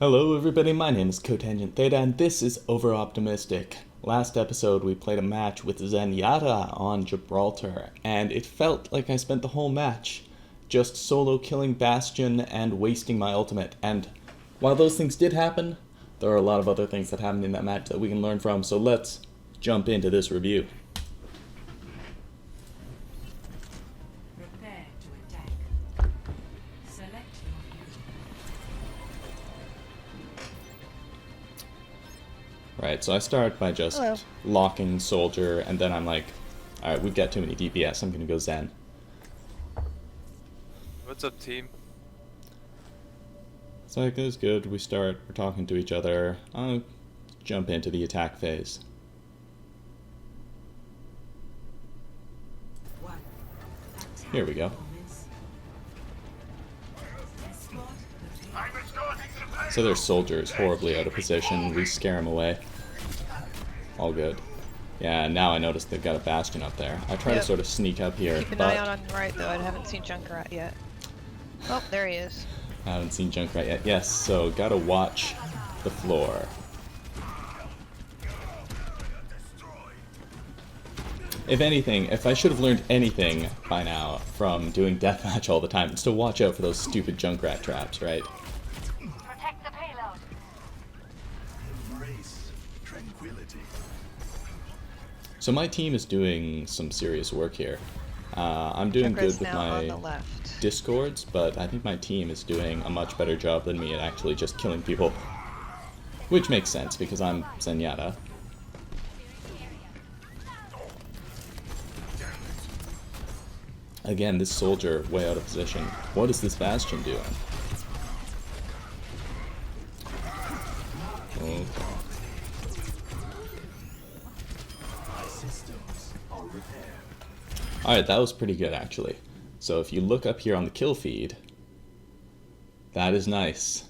Hello everybody, my name is Cotangent Theta and this is Over Optimistic. Last episode we played a match with Zenyatta on Gibraltar, and it felt like I spent the whole match just solo killing Bastion and wasting my ultimate. And while those things did happen, there are a lot of other things that happened in that match that we can learn from, so let's jump into this review. Prepare to attack. Select your hero. Right, so I start by just locking Soldier, and then I'm like, alright, we've got too many DPS, I'm gonna go Zen. What's up, team? Cycle is good, we're talking to each other. I'll jump into the attack phase. Here we go. So their Soldier is horribly out of position, we scare him away. All good. Yeah, now I notice they've got a Bastion up there. I try to sort of sneak up here, Keep an eye out on the right, though. I haven't seen Junkrat yet. Oh, there he is. I haven't seen Junkrat yet. Yes, so gotta watch the floor. If anything, if I should have learned anything by now from doing deathmatch all the time, it's to watch out for those stupid Junkrat traps, right? Protect the payload. Embrace tranquility. So my team is doing some serious work here. I'm doing Junkrat's good with now on my the left. discords, but I think my team is doing a much better job than me at actually just killing people. Which makes sense, because I'm Zenyatta. Again, this Soldier way out of position. What is this Bastion doing? Okay. Systems are repaired. Alright, that was pretty good actually. So if you look up here on the kill feed, that is nice.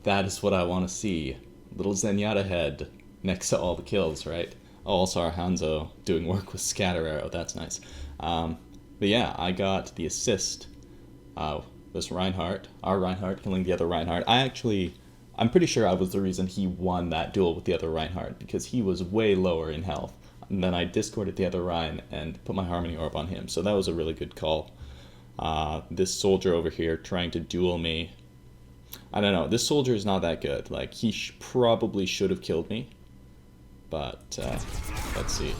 That is what I want to see. Little Zenyatta head next to all the kills, right? Oh, also our Hanzo doing work with Scatter Arrow, that's nice. But yeah, I got the assist. This Reinhardt, our Reinhardt killing the other Reinhardt. I'm pretty sure I was the reason he won that duel with the other Reinhardt, because he was way lower in health. And then I discorded the other Rein and put my Harmony Orb on him, so that was a really good call. This Soldier over here trying to duel me. I don't know, this Soldier is not that good. Like, he probably should have killed me. But, let's see.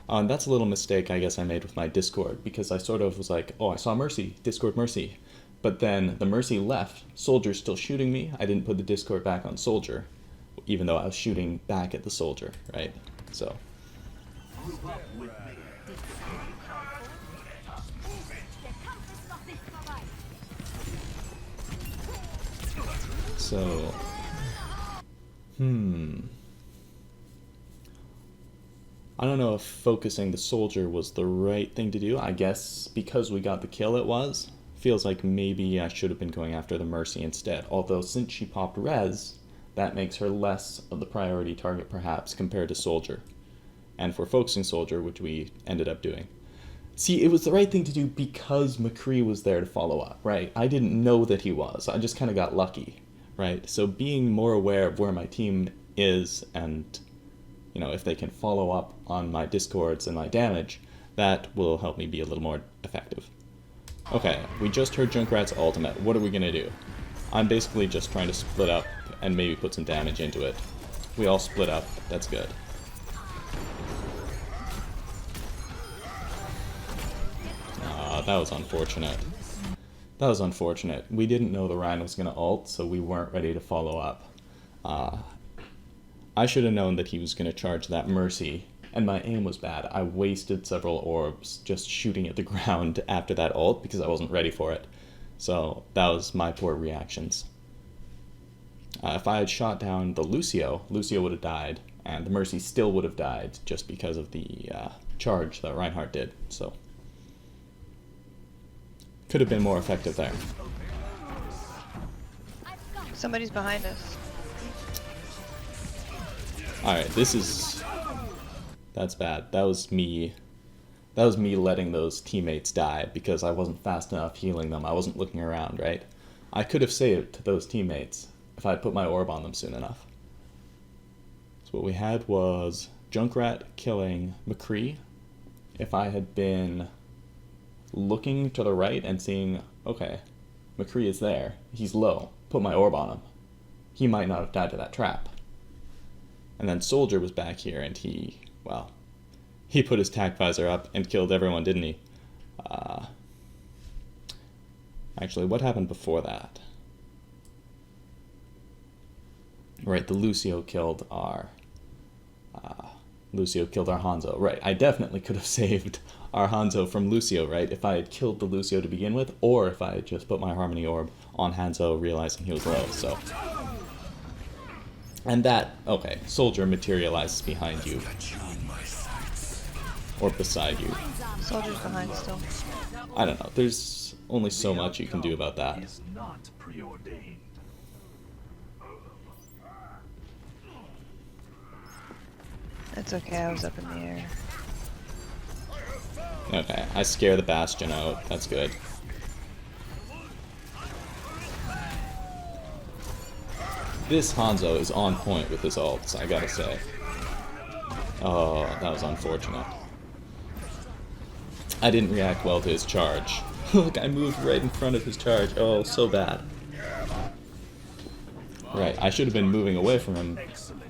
And that's a little mistake I guess I made with my Discord, because I sort of was like, oh, I saw Mercy, Discord Mercy. But then the Mercy left, Soldier's still shooting me, I didn't put the Discord back on Soldier, even though I was shooting back at the Soldier, right? So. So. I don't know if focusing the Soldier was the right thing to do. I guess because we got the kill it was. Feels like maybe I should have been going after the Mercy instead. Although since she popped res, that makes her less of the priority target perhaps compared to Soldier. And for focusing Soldier, which we ended up doing. See, it was the right thing to do because McCree was there to follow up, right? I didn't know that he was. I just kind of got lucky, right? So being more aware of where my team is and, you know, if they can follow up on my discords and my damage, that will help me be a little more effective. Okay, we just heard Junkrat's ultimate. What are we gonna do? I'm basically just trying to split up and maybe put some damage into it. We all split up. That's good. That was unfortunate. That was unfortunate. We didn't know the Rhine was gonna ult, so we weren't ready to follow up. I should have known that he was going to charge that Mercy, and my aim was bad. I wasted several orbs just shooting at the ground after that ult because I wasn't ready for it. So that was my poor reactions. If I had shot down the Lucio would have died, and the Mercy still would have died just because of the charge that Reinhardt did. So could have been more effective there. Somebody's behind us. Alright, that's bad. That was me That was me letting those teammates die because I wasn't fast enough healing them. I wasn't looking around, right? I could have saved those teammates if I had put my orb on them soon enough. So what we had was Junkrat killing McCree. If I had been looking to the right and seeing, okay, McCree is there, he's low, put my orb on him, he might not have died to that trap. And then Soldier was back here and he, well, he put his tac visor up and killed everyone, didn't he? Actually, what happened before that? Right, the Lucio killed our Hanzo. Right, I definitely could have saved our Hanzo from Lucio, right? If I had killed the Lucio to begin with, or if I had just put my Harmony Orb on Hanzo, realizing he was low, so. And that, okay, Soldier materializes behind you. Or beside you. Soldier's behind still. I don't know, there's only so much you can do about that. Is not preordained. It's okay, I was up in the air. Okay, I scare the Bastion out, that's good. This Hanzo is on point with his ults, I gotta say. Oh, that was unfortunate. I didn't react well to his charge. Look, I moved right in front of his charge. Oh, so bad. Right, I should have been moving away from him,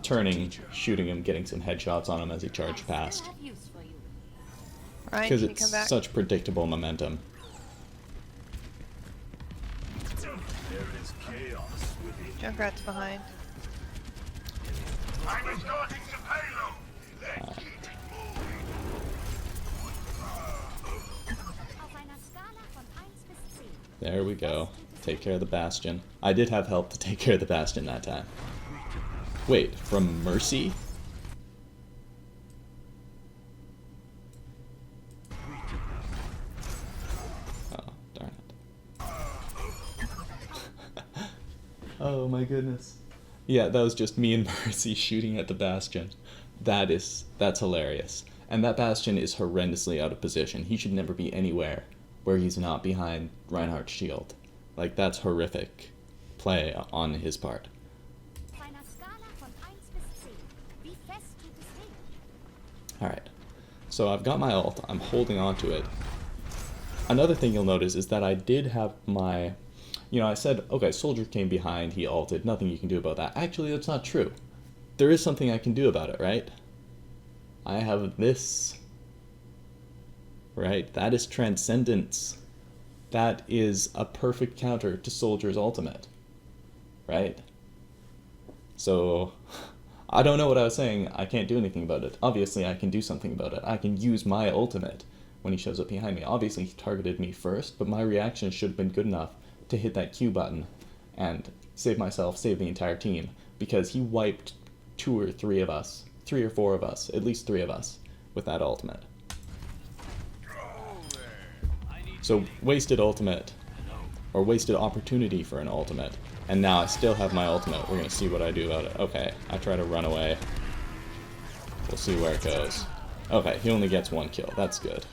turning, shooting him, getting some headshots on him as he charged past. Ryan, Because can you come it's back? such predictable momentum. There is chaos within. Junkrat's behind. I'm escorting the payload. There we go. Take care of the Bastion. I did have help to take care of the Bastion that time. Wait, from Mercy? Oh, darn it. Oh my goodness. Yeah, that was just me and Mercy shooting at the Bastion. That's hilarious. And that Bastion is horrendously out of position. He should never be anywhere where he's not behind Reinhardt's shield. Like, that's horrific play on his part. Alright, so I've got my ult, I'm holding on to it. Another thing you'll notice is that I did have my, I said, okay, Soldier came behind, he ulted, nothing you can do about that. Actually, that's not true. There is something I can do about it, right? I have this. Right, that is Transcendence. That is a perfect counter to Soldier's ultimate. Right? So, I don't know what I was saying. I can't do anything about it. Obviously, I can do something about it. I can use my ultimate when he shows up behind me. Obviously, he targeted me first, but my reaction should have been good enough to hit that Q button and save myself, save the entire team, because he wiped 2 or 3 of us, 3 or 4 of us, at least 3 of us, with that ultimate. So, wasted ultimate, or wasted opportunity for an ultimate, and now I still have my ultimate. We're gonna see what I do about it. Okay, I try to run away. We'll see where it goes. Okay, he only gets 1 kill. That's good.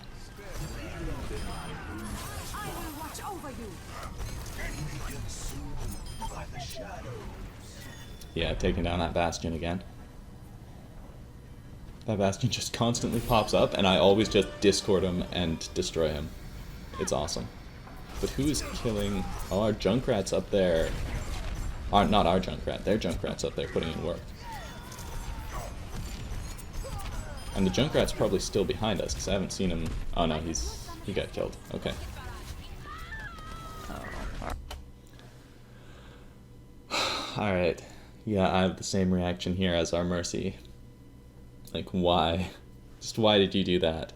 Yeah, taking down that Bastion again. That Bastion just constantly pops up, and I always just discord him and destroy him. It's awesome. But who is killing... Oh, our Junkrat's up there. Not our Junkrat, their Junkrat's up there putting in work. And the Junkrat's probably still behind us, because I haven't seen him... Oh no, he got killed. Okay. Alright. Yeah, I have the same reaction here as our Mercy. Like, why? Just why did you do that?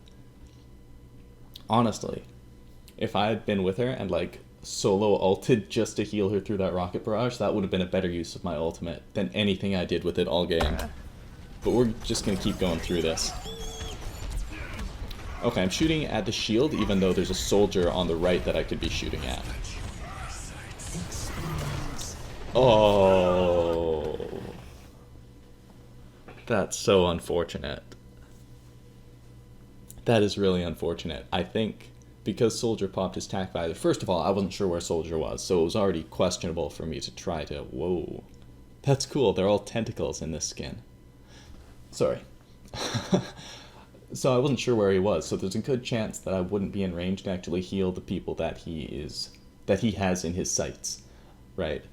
Honestly, if I had been with her and, like, solo ulted just to heal her through that rocket barrage, that would have been a better use of my ultimate than anything I did with it all game. But we're just gonna keep going through this. Okay, I'm shooting at the shield, even though there's a soldier on the right that I could be shooting at. Oh, that's so unfortunate. That is really unfortunate. I think because Soldier popped his Tank Bastion, first of all, I wasn't sure where Soldier was, so it was already questionable for me to try to... Whoa. That's cool, they're all tentacles in this skin. Sorry. So I wasn't sure where he was, so there's a good chance that I wouldn't be in range to actually heal the people that he has in his sights, right?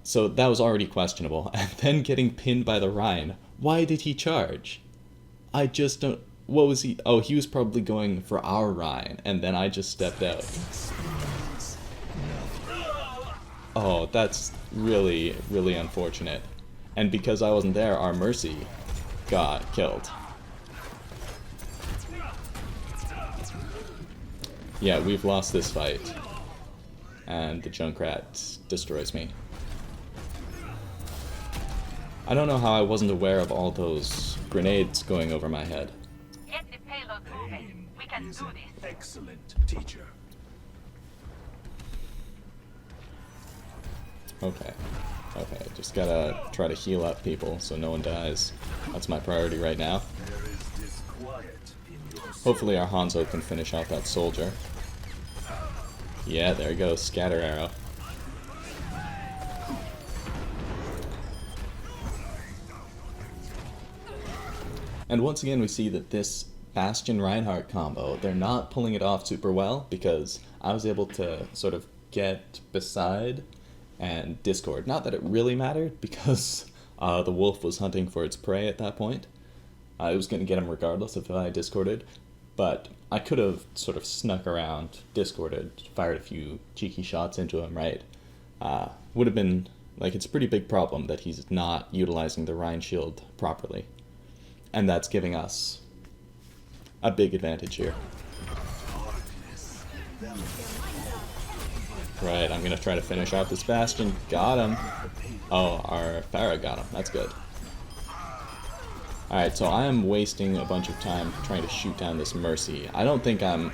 So that was already questionable. And then getting pinned by the Rhine. Why did he charge? I just don't... What was he... Oh, he was probably going for our Rhine, and then I just stepped out. Oh, that's really, really unfortunate. And because I wasn't there, our Mercy got killed. Yeah, we've lost this fight. And the Junkrat destroys me. I don't know how I wasn't aware of all those grenades going over my head. Get the payload moving. We can Is do an this. excellent teacher. Okay. Okay, just gotta try to heal up people so no one dies. That's my priority right now. There is disquiet in your Hopefully our Hanzo can finish off that soldier. Yeah, there he goes, scatter arrow. And once again we see that this Bastion Reinhardt combo, they're not pulling it off super well because I was able to sort of get beside and Discord. Not that it really mattered because the wolf was hunting for its prey at that point. I was going to get him regardless if I discorded, but I could have sort of snuck around, discorded, fired a few cheeky shots into him, right? Would have been, like, it's a pretty big problem that he's not utilizing the Rhine shield properly. And that's giving us a big advantage here. Right, I'm going to try to finish out this Bastion. Got him. Oh, our Pharah got him. That's good. Alright, so I am wasting a bunch of time trying to shoot down this Mercy. I don't think I'm...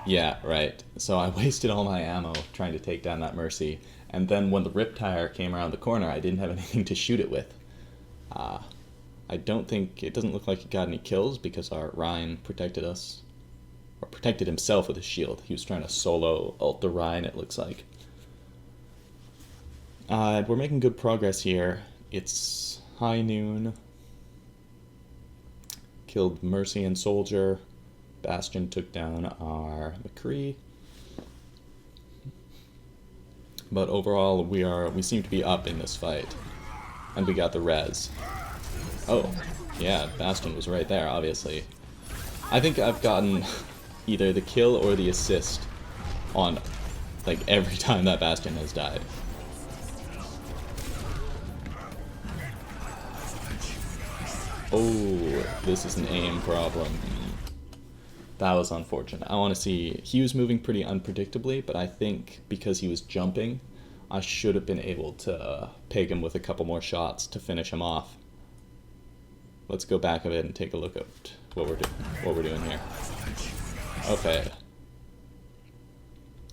Yeah, right. So I wasted all my ammo trying to take down that Mercy. And then when the Riptire came around the corner, I didn't have anything to shoot it with. I don't think... It doesn't look like he got any kills because our Rhine protected us. Or protected himself with his shield. He was trying to solo ult the Rhine, it looks like. We're making good progress here. It's high noon. Killed Mercy and Soldier. Bastion took down our McCree. But overall, we seem to be up in this fight. And we got the res. Oh, yeah, Bastion was right there, obviously. I think I've gotten either the kill or the assist on, like, every time that Bastion has died. Oh, this is an aim problem. That was unfortunate. I want to see... He was moving pretty unpredictably, but I think because he was jumping, I should have been able to peg him with a couple more shots to finish him off. Let's go back a bit and take a look at what we're doing here. Okay.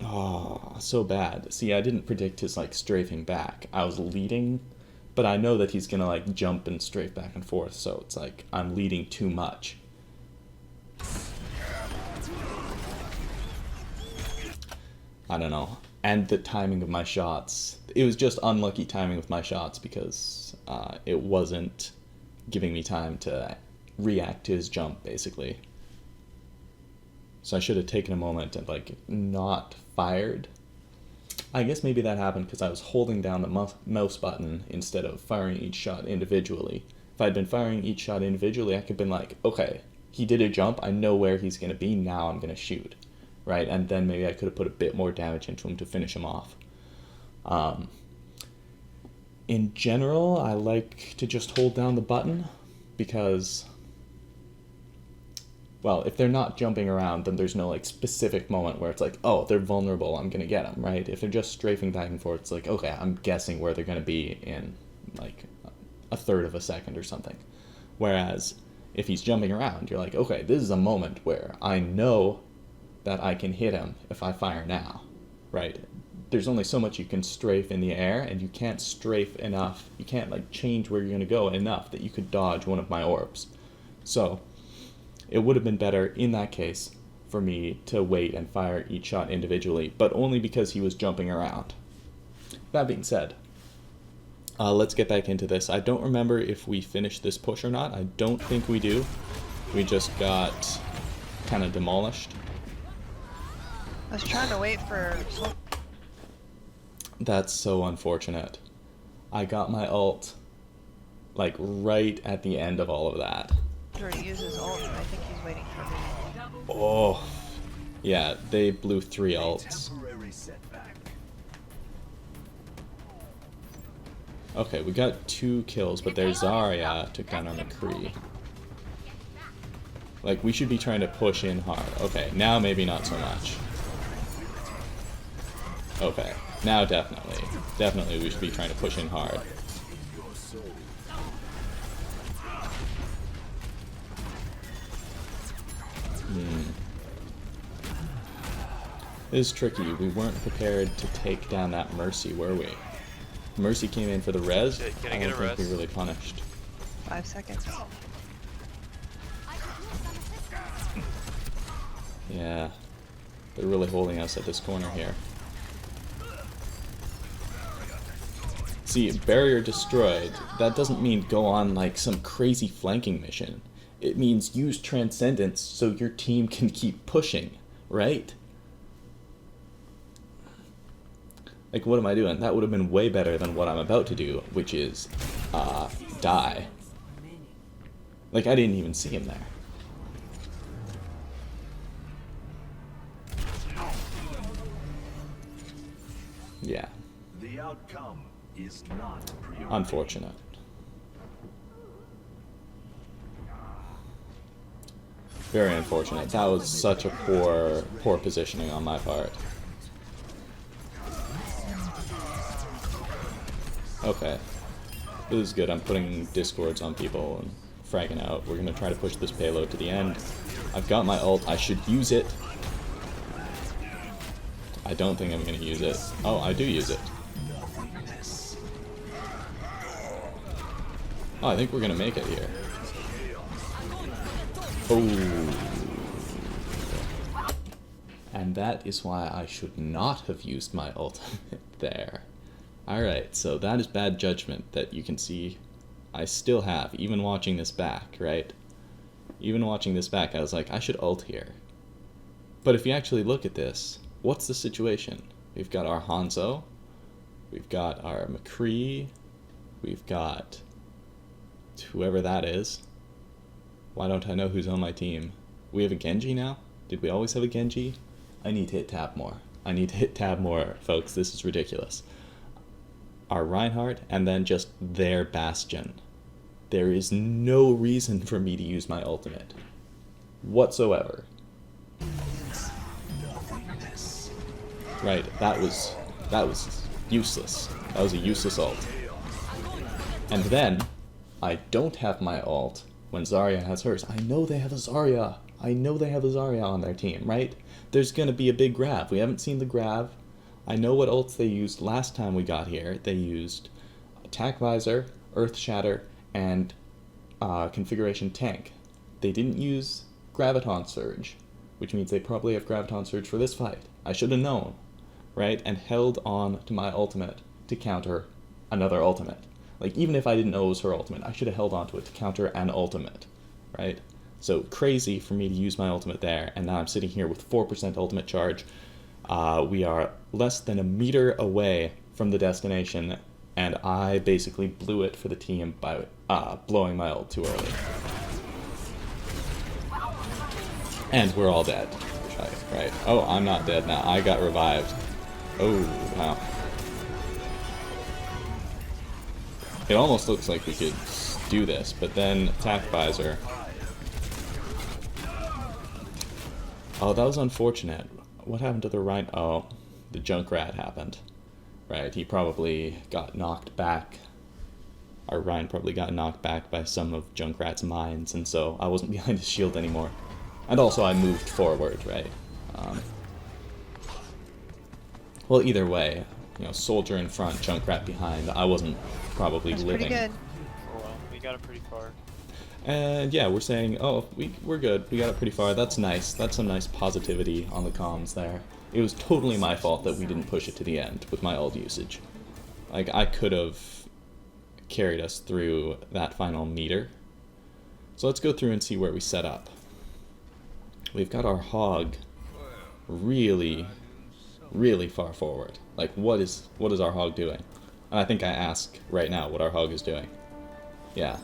Oh, so bad. See, I didn't predict his, like, strafing back. I was leading, but I know that he's gonna, like, jump and strafe back and forth, so it's like I'm leading too much. I don't know. And the timing of my shots. It was just unlucky timing with my shots because it wasn't giving me time to react to his jump, basically. So I should have taken a moment and, like, not fired. I guess maybe that happened because I was holding down the mouse button instead of firing each shot individually. If I'd been firing each shot individually, I could have been like, okay, he did a jump, I know where he's going to be, now I'm going to shoot. Right, and then maybe I could have put a bit more damage into him to finish him off. In general, I like to just hold down the button because, well, if they're not jumping around, then there's no, like, specific moment where it's like, oh, they're vulnerable, I'm gonna get them, right? If they're just strafing back and forth, it's like, okay, I'm guessing where they're gonna be in, like, a third of a second or something. Whereas, if he's jumping around, you're like, okay, this is a moment where I know that I can hit him if I fire now, right? There's only so much you can strafe in the air, and you can't strafe enough, you can't, like, change where you're gonna go enough that you could dodge one of my orbs. So, It would have been better in that case for me to wait and fire each shot individually, but only because he was jumping around. That being said, let's get back into this. I don't remember if we finished this push or not. I don't think we do. We just got kind of demolished. I was trying to wait for. That's so unfortunate. I got my ult like right at the end of all of that. He already used his ult, and I think he's waiting for me. Oh, yeah, they blew 3 ults. Temporary setback. Okay, we got 2 kills, but their Zarya took down our McCree. Like, we should be trying to push in hard. Okay, now maybe not so much. Okay, now definitely. Definitely we should be trying to push in hard. It is tricky. We weren't prepared to take down that Mercy, were we? Mercy came in for the res. Can I I get don't a think we res? really punished. 5 seconds. Yeah, they're really holding us at this corner here. See, barrier destroyed, that doesn't mean go on like some crazy flanking mission. It means use Transcendence so your team can keep pushing, right? Like, what am I doing? That would have been way better than what I'm about to do, which is, die. Like, I didn't even see him there. Yeah. The outcome is not preordained. Unfortunate. Very unfortunate. That was such a poor positioning on my part. Okay. This is good. I'm putting discords on people and fragging out. We're gonna try to push this payload to the end. I've got my ult. I should use it. I don't think I'm gonna use it. Oh, I do use it. Oh, I think we're gonna make it here. Oh. And that is why I should not have used my ultimate there. Alright, so that is bad judgment that you can see I still have, even watching this back, right? Even watching this back, I was like, I should ult here. But if you actually look at this, what's the situation? We've got our Hanzo, we've got our McCree, we've got whoever that is. Why don't I know who's on my team? We have a Genji now? Did we always have a Genji? I need to hit tab more. I need to hit tab more, folks. This is ridiculous. Our Reinhardt, and then just their Bastion. There is no reason for me to use my ultimate. Whatsoever. Right, that was useless. That was a useless ult. And then, I don't have my ult when Zarya has hers. I know they have a Zarya. I know they have a Zarya on their team, right? There's gonna be a big grab. We haven't seen the grab. I know what ults they used last time we got here. They used Attack Visor, Earth Shatter, and Configuration Tank. They didn't use Graviton Surge, which means they probably have Graviton Surge for this fight. I should have known, right? And held on to my ultimate to counter another ultimate. Like, even if I didn't know it was her ultimate, I should have held on to it to counter an ultimate, right? So crazy for me to use my ultimate there, and now I'm sitting here with 4% ultimate charge. We are less than a meter away from the destination, and I basically blew it for the team by blowing my ult too early. And we're all dead. Right. Oh, I'm not dead now. I got revived. Oh, wow. It almost looks like we could do this, but then Attack Visor. Oh, that was unfortunate. What happened to the Rhine? Oh, the Junkrat happened. Right, he probably got knocked back. Our Rhine probably got knocked back by some of Junkrat's mines, and so I wasn't behind his shield anymore. And also I moved forward, right? Well, either way, you know, soldier in front, Junkrat behind. I wasn't probably That's living. pretty good. Oh well, we got it pretty far. And yeah, we're saying, oh, we're good. We got it pretty far. That's nice. That's some nice positivity on the comms there. It was totally my fault that we didn't push it to the end with my ult usage. Like, I could have carried us through that final meter. So let's go through and see where we set up. We've got our hog really, really far forward. Like, what is our hog doing? And I think I ask right now what our hog is doing. Yeah.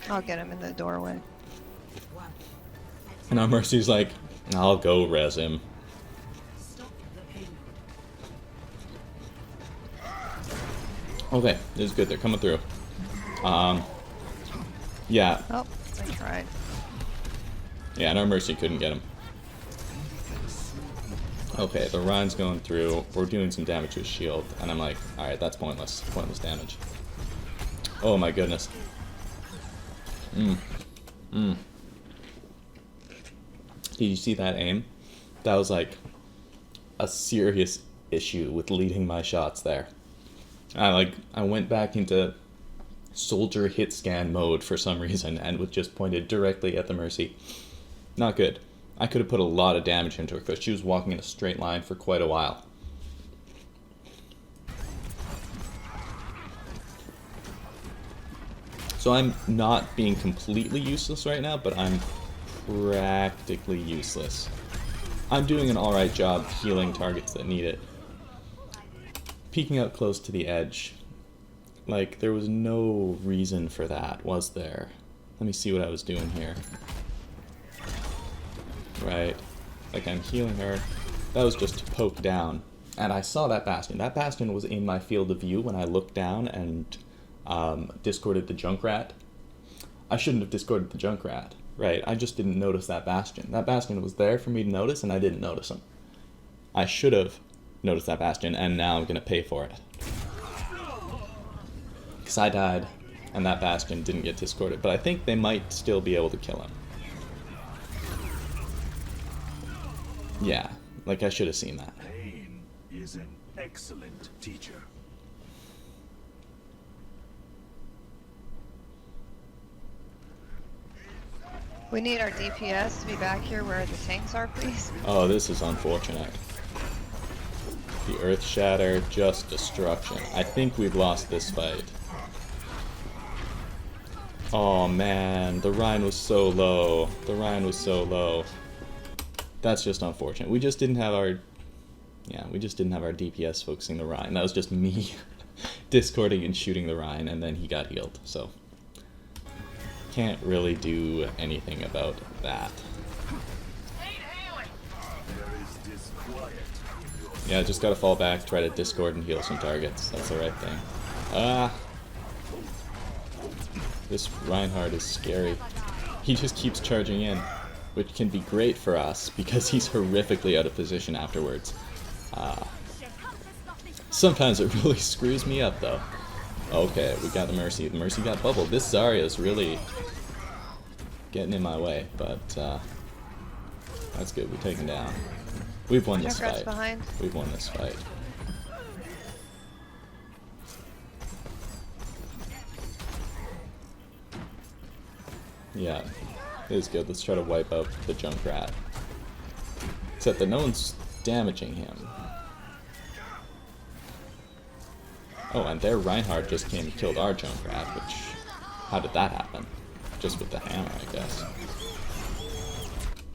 I'll get him in the doorway. And our Mercy's like, I'll go res him. Okay, this is good. They're coming through. Yeah. Oh, I tried. Yeah, and our Mercy couldn't get him. Okay, the Rhine's going through. We're doing some damage to his shield, and I'm like, alright, that's pointless. Pointless damage. Oh my goodness. Did you see that aim? That was like a serious issue with leading my shots there. I went back into soldier hit scan mode for some reason and was just pointed directly at the Mercy. Not good. I could have put a lot of damage into her because she was walking in a straight line for quite a while. So I'm not being completely useless right now, but I'm practically useless. I'm doing an alright job healing targets that need it. Peeking out close to the edge. Like, there was no reason for that, was there? Let me see what I was doing here. Right. Like, I'm healing her. That was just to poke down. And I saw that Bastion. That Bastion was in my field of view when I looked down and discorded the Junkrat. I shouldn't have discorded the Junkrat. Right, I just didn't notice that Bastion. That Bastion was there for me to notice, and I didn't notice him. I should have noticed that Bastion, and now I'm going to pay for it. Because I died, and that Bastion didn't get discorded. But I think they might still be able to kill him. Yeah, like I should have seen that. Pain is an excellent teacher. We need our DPS to be back here where the tanks are, please. Oh, this is unfortunate. The Earth Shatter, just destruction. I think we've lost this fight. Oh man, the Rhine was so low. The Rhine was so low. That's just unfortunate. We just didn't have our... Yeah, we just didn't have our DPS focusing the Rhine. That was just me discording and shooting the Rhine, and then he got healed, so... Can't really do anything about that. Yeah, just gotta fall back, try to discord and heal some targets. That's the right thing. Ah! This Reinhardt is scary. He just keeps charging in, which can be great for us because he's horrifically out of position afterwards. Sometimes it really screws me up though. Okay, we got the Mercy. The Mercy got bubbled. This Zarya is really getting in my way, but that's good. We're taken down. We've won this Junkrat's fight. behind. We've won this fight. Yeah, it is good. Let's try to wipe out the Junkrat. Except that no one's damaging him. Oh, and their Reinhardt just came and killed our Junkrat, which... How did that happen? Just with the hammer, I guess.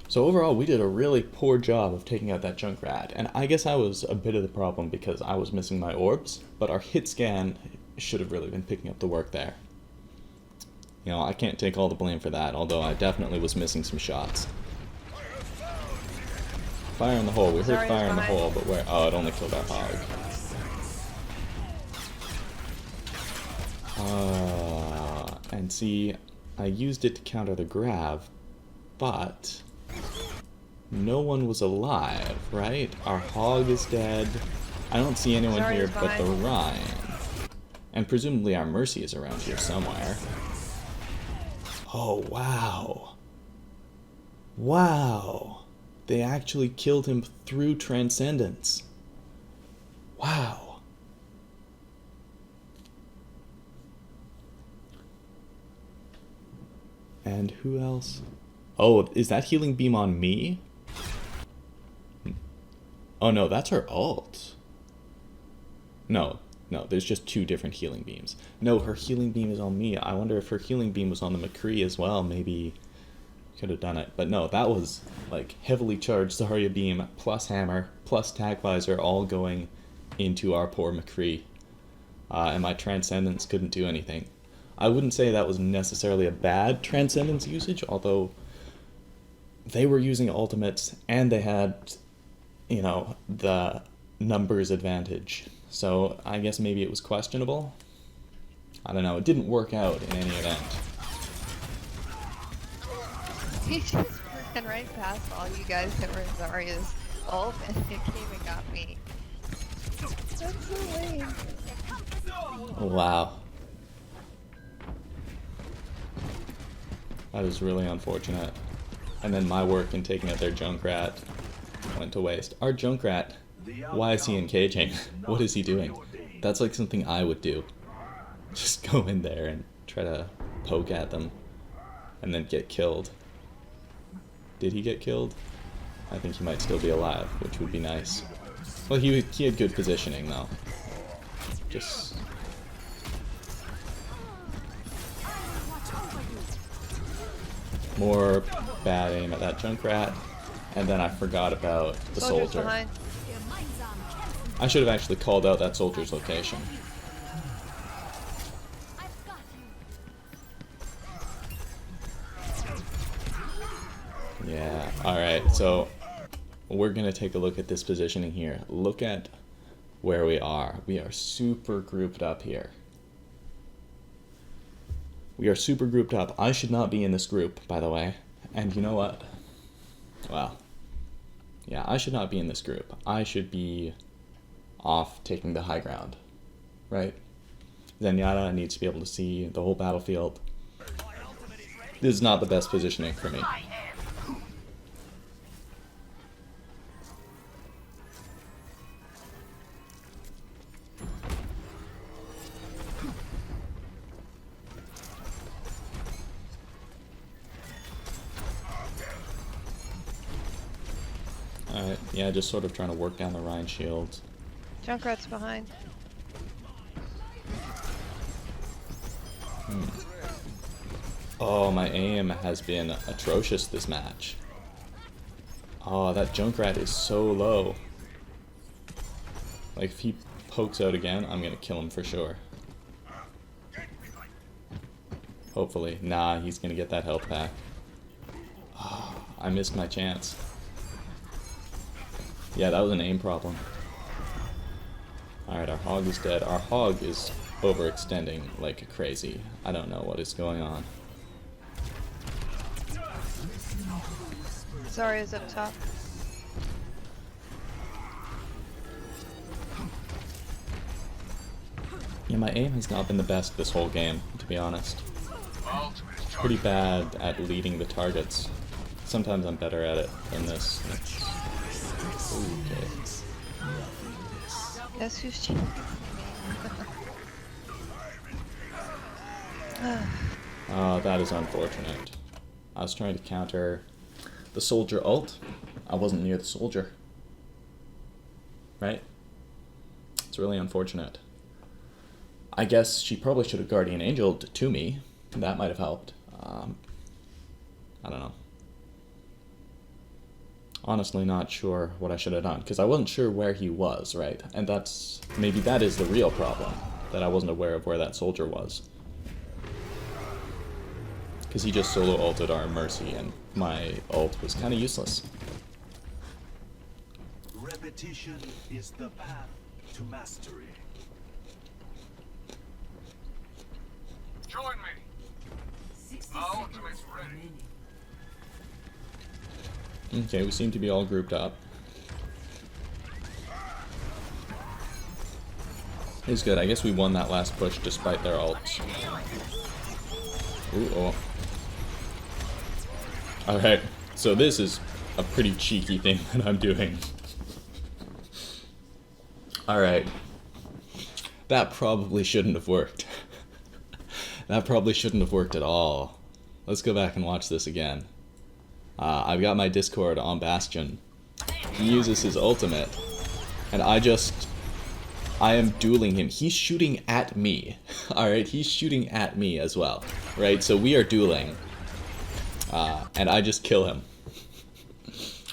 So overall, we did a really poor job of taking out that Junkrat, and I guess I was a bit of the problem because I was missing my orbs, but our hit scan should have really been picking up the work there. You know, I can't take all the blame for that, although I definitely was missing some shots. Fire in the hole. We heard fire in the hole, but where? Oh, it only killed our hog. And see, I used it to counter the grav, but no one was alive, right? Our hog is dead. I don't see anyone here but the Rhine. And presumably our Mercy is around here somewhere. Oh, wow. Wow. They actually killed him through Transcendence. Wow. And who else? Oh, is that healing beam on me? Oh no, that's her ult. No, there's just two different healing beams. No, her healing beam is on me. I wonder if her healing beam was on the McCree as well. Maybe could have done it. But no, that was like heavily charged Zarya beam plus hammer plus tag visor all going into our poor McCree. And my Transcendence couldn't do anything. I wouldn't say that was necessarily a bad Transcendence usage, although they were using ultimates and they had, you know, the numbers advantage. So I guess maybe it was questionable. I don't know. It didn't work out in any event. He just ran right past all you guys that were in Zarya's ult and it came and got me. That's so lame. Wow. That is really unfortunate. And then my work in taking out their Junkrat went to waste. Our Junkrat, why is he engaging? What is he doing? That's like something I would do. Just go in there and try to poke at them and then get killed. Did he get killed? I think he might still be alive, which would be nice. Well, he had good positioning though. Just more bad aim at that Junkrat, and then I forgot about the Soldier's soldier. behind. I should have actually called out that soldier's location. Yeah, alright, so we're gonna take a look at this positioning here. Look at where we are. We are super grouped up here. We are super grouped up. I should not be in this group, by the way. And you know what? Well, yeah, I should not be in this group. I should be off taking the high ground, right? Zenyatta needs to be able to see the whole battlefield. This is not the best positioning for me. Alright, yeah, just sort of trying to work down the Rhine shield. Junkrat's behind. Oh, my aim has been atrocious this match. Oh, that Junkrat is so low. Like, if he pokes out again, I'm gonna kill him for sure. Hopefully. Nah, he's gonna get that health back. Oh, I missed my chance. Yeah, that was an aim problem. Alright, our hog is dead. Our hog is overextending like crazy. I don't know what is going on. Zarya's up top. Yeah, my aim has not been the best this whole game, to be honest. Pretty bad at leading the targets. Sometimes I'm better at it than this. Okay. Guess who's cheating? Oh, that is unfortunate. I was trying to counter the soldier ult. I wasn't near the soldier. Right? It's really unfortunate. I guess she probably should have Guardian Angeled to me. That might have helped. I don't know. Honestly not sure what I should have done, because I wasn't sure where he was, right? And that's, maybe that is the real problem, that I wasn't aware of where that soldier was. Because he just solo ulted our Mercy, and my ult was kind of useless. Repetition is the path to mastery. Join me. 60 My seconds ultimate's ready. remaining. Okay, we seem to be all grouped up. It's good. I guess we won that last push despite their ults. Ooh, oh. Alright, so this is a pretty cheeky thing that I'm doing. Alright. That probably shouldn't have worked. That probably shouldn't have worked at all. Let's go back and watch this again. I've got my Discord on Bastion. He uses his ultimate, and I am dueling him. He's shooting at me. Alright, he's shooting at me as well. Right, so we are dueling. And I just kill him.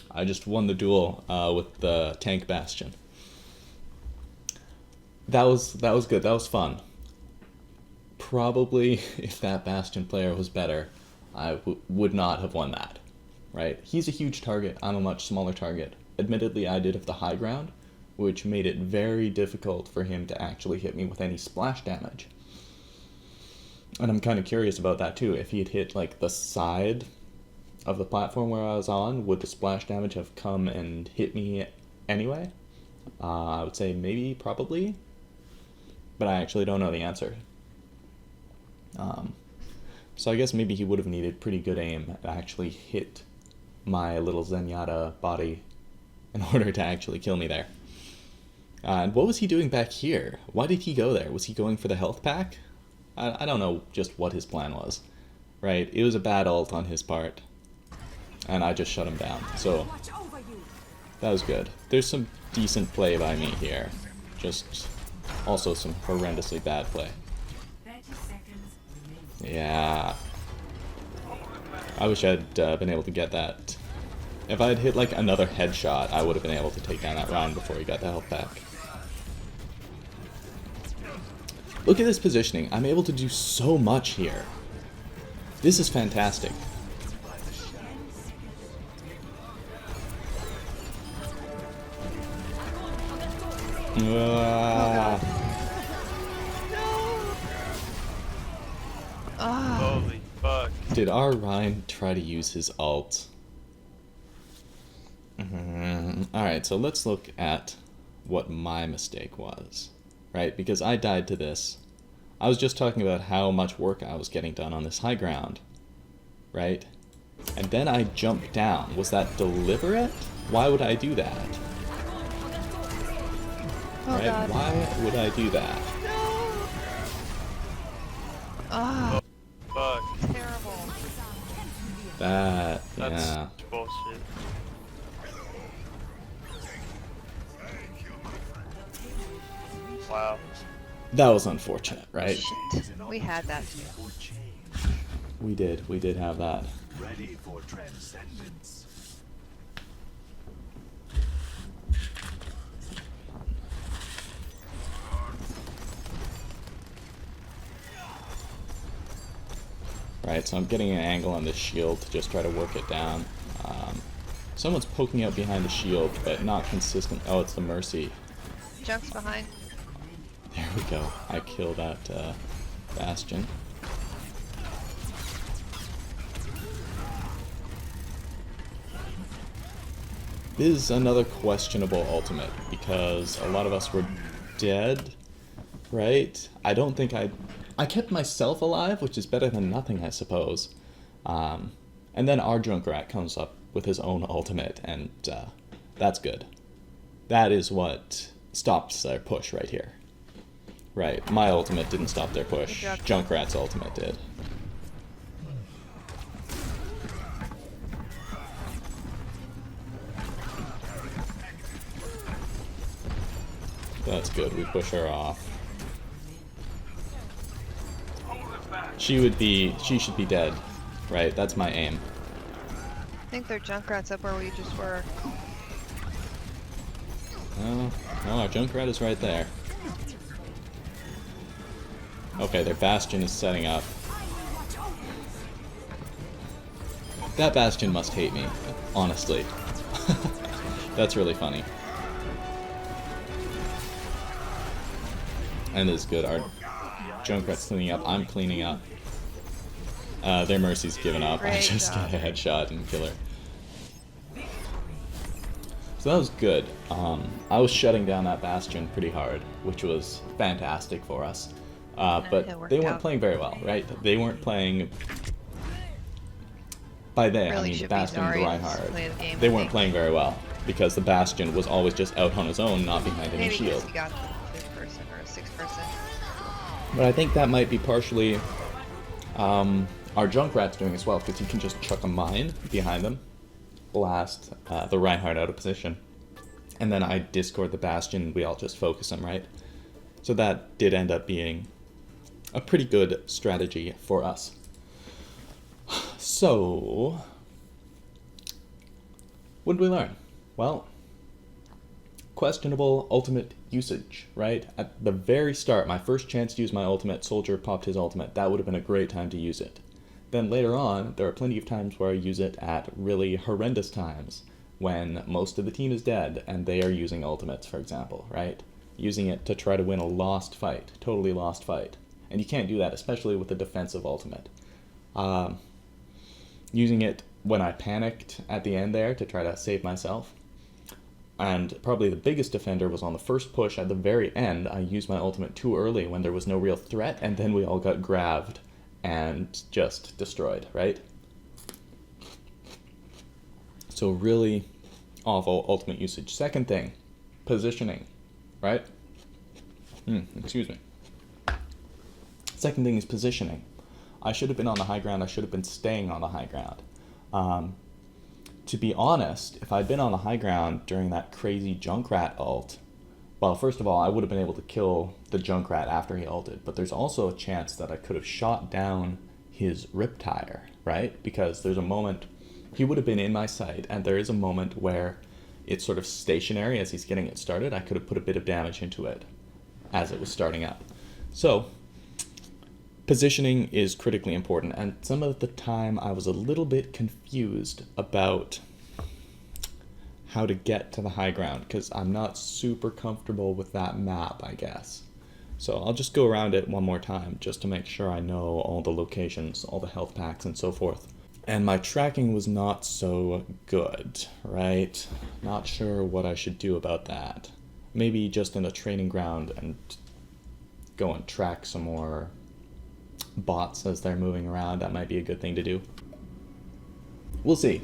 I just won the duel with the Tank Bastion. That was good. That was fun. Probably, if that Bastion player was better, I would not have won that. Right? He's a huge target. I'm a much smaller target. Admittedly, I did have the high ground, which made it very difficult for him to actually hit me with any splash damage. And I'm kind of curious about that too. If he had hit like the side of the platform where I was on, would the splash damage have come and hit me anyway? I would say maybe, probably, but I actually don't know the answer. So I guess maybe he would have needed pretty good aim to actually hit my little Zenyatta body in order to actually kill me there. And what was he doing back here? Why did he go there? Was he going for the health pack? I don't know just what his plan was. Right? It was a bad ult on his part. And I just shut him down. So that was good. There's some decent play by me here. Just also some horrendously bad play. 30 seconds remaining. Yeah. I wish I'd been able to get that. If I had hit like another headshot, I would have been able to take down that round before he got the health pack. Look at this positioning. I'm able to do so much here. This is fantastic. Holy fuck. Did our Ryan try to use his ult? Alright, so let's look at what my mistake was. Right, because I died to this. I was just talking about how much work I was getting done on this high ground. Right? And then I jumped down. Was that deliberate? Why would I do that? Oh, right? God. Why would I do that? Ah, Fuck. terrible. That, That's yeah. bullshit. Wow. That was unfortunate, right? Shit. We had that. For change. We did have that. Ready for Transcendence. Right, so I'm getting an angle on this shield to just try to work it down. Someone's poking out behind the shield, but not consistent. Oh, it's the Mercy. Junk's behind. There we go. I kill that Bastion. This is another questionable ultimate, because a lot of us were dead, right? I don't think I kept myself alive, which is better than nothing, I suppose. And then our Junkrat comes up with his own ultimate, and that's good. That is what stops their push right here. Right, my ultimate didn't stop their push. Junkrat's ultimate did. That's good, we push her off. She should be dead. Right, that's my aim. I think their Junkrat's up where we just were. Oh, our Junkrat is right there. Okay, their Bastion is setting up. That Bastion must hate me, honestly. That's really funny. And this is good. Our Junkrat's cleaning up. I'm cleaning up. Their Mercy's given up. I Great just job. get a headshot and kill her. So that was good. I was shutting down that Bastion pretty hard, which was fantastic for us. it But worked they weren't out. playing very well, right? They weren't playing... By they, I Really mean should be Bastion and Zarya's Reinhardt. play of the game, They I weren't think. playing very well, because the Bastion was always just out on his own, not behind any Maybe shield. because he got the 5th person or a 6th person. But I think that might be partially our Junkrat's doing as well, because he can just chuck a mine behind them, blast the Reinhardt out of position, and then I discord the Bastion, we all just focus him, right? So that did end up being a pretty good strategy for us. So, what did we learn? Well, questionable ultimate usage, right? At the very start, my first chance to use my ultimate, Soldier popped his ultimate. That would have been a great time to use it. Then later on, there are plenty of times where I use it at really horrendous times, when most of the team is dead and they are using ultimates, for example, right? Using it to try to win a lost fight, totally lost fight. And you can't do that, especially with a defensive ultimate. Using it when I panicked at the end there to try to save myself. And probably the biggest offender was on the first push at the very end. I used my ultimate too early when there was no real threat, and then we all got grabbed and just destroyed, right? So really awful ultimate usage. Second thing, positioning, right? Excuse me. Second thing is positioning. I should have been on the high ground. I should have been staying on the high ground. To be honest, if I'd been on the high ground during that crazy Junkrat ult, well, first of all, I would have been able to kill the Junkrat after he ulted, but there's also a chance that I could have shot down his Riptire, right? Because there's a moment, he would have been in my sight, and there is a moment where it's sort of stationary as he's getting it started. I could have put a bit of damage into it as it was starting up. So, positioning is critically important, and some of the time I was a little bit confused about how to get to the high ground, because I'm not super comfortable with that map, I guess. So I'll just go around it one more time just to make sure I know all the locations, all the health packs, and so forth. And my tracking was not so good, right? Not sure what I should do about that. Maybe just in a training ground and go and track some more bots as they're moving around. That might be a good thing to do. We'll see.